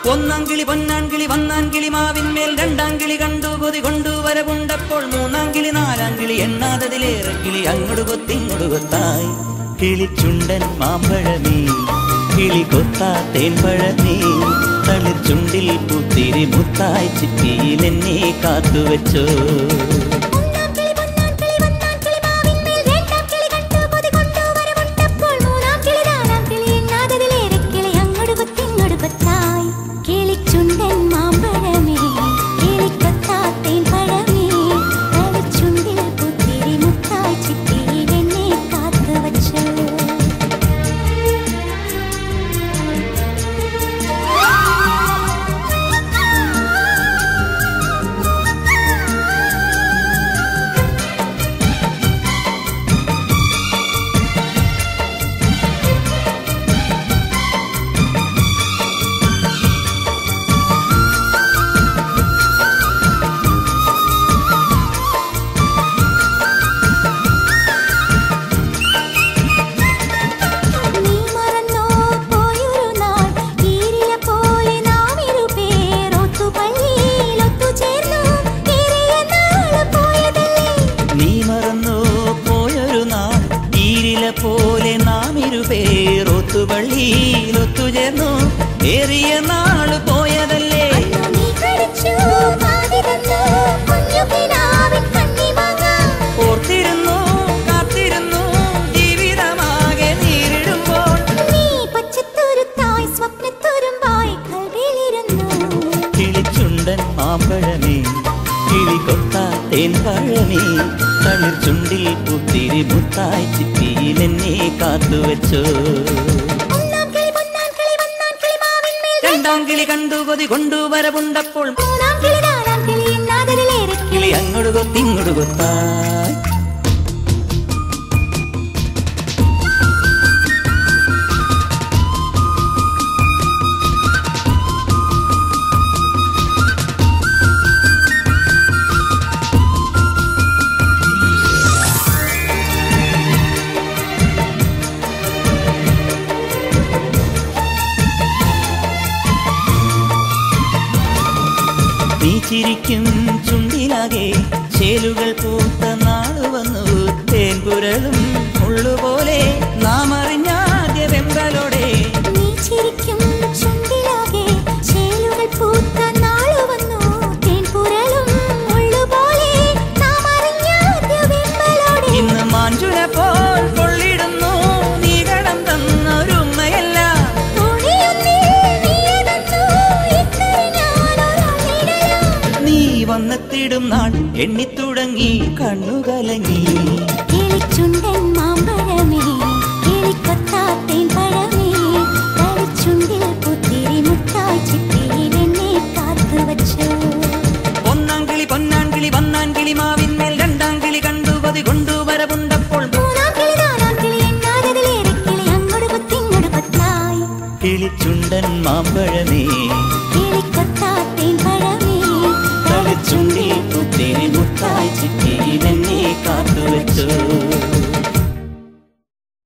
ഒന്നാം കിളി പൊന്നാൻ കിളി വന്നാൻ കിളി മാവിന്മേൽ രണ്ടാം കിളി കണ്ടു കൊതി കൊണ്ടു വരവുണ്ടപ്പോൾ മൂന്നാം കിളി നാലാം കിളി എണ്ണാതതിലേറെ കിളി അങ്ങോട്ട് കൊത്തിങ്ങോട്ട് കൊത്തായി കിളിച്ചുണ്ടൻ മാമ്പഴമേ കിളി കൊത്താ തേൻപഴമേ തളിർ ചുണ്ടിൽ പൂത്തിരി മുത്തായി ചിറ്റിയിൽ എന്നെ കാത്തുവെച്ചോ പോലെ നാം ഇരുപേരൊത്തുപള്ളിയിലൊത്തുചേർന്നു ഏറിയ നാള് പോയതല്ലേ ഓർത്തിരുന്നു കാത്തിരുന്നു ജീവിതമാകെ നേരിടുമ്പോൾ കിളിച്ചുണ്ടൻ മാമ്പഴമേ കിളികൊത്താ തേൻപഴമേ തളിർ ചുണ്ടിൽ പുത്തിരി മുത്തായി ചിറ്റിയിൽ എന്നെ കാത്തുവെച്ചോ രണ്ടാം കിളി കണ്ടു കൊതി കൊണ്ടു വരവുണ്ടപ്പോൾ കിളി അങ്ങോട്ട് കൊത്തിങ്ങോട്ട് കൊത്തായി നീ ചിരിക്കും ചുണ്ടിലാകെ ചേലുകൾ പൂത്ത നാളു വന്നു തേൻപുരളും ഉള്ളുപോലെ നാം അറിഞ്ഞാദ്യ വെമ്പലോടെ നീ ചിരിക്കും ചുണ്ടിലാകെ ചേലുകൾ പൂത്ത നാളു വന്നു തേൻപുരളും ഉള്ളുപോലെ നാം അറിഞ്ഞാദ്യ വെമ്പലോടെ ഇന്ന് മാഞ്ചുല പോൽ കൊള്ളിടുന്നു നീ കടം തന്നൊരുമ്മയല്ല വന്നെത്തിടും നാൾ എണ്ണിത്തുടങ്ങി കണ്ണുകലങ്ങി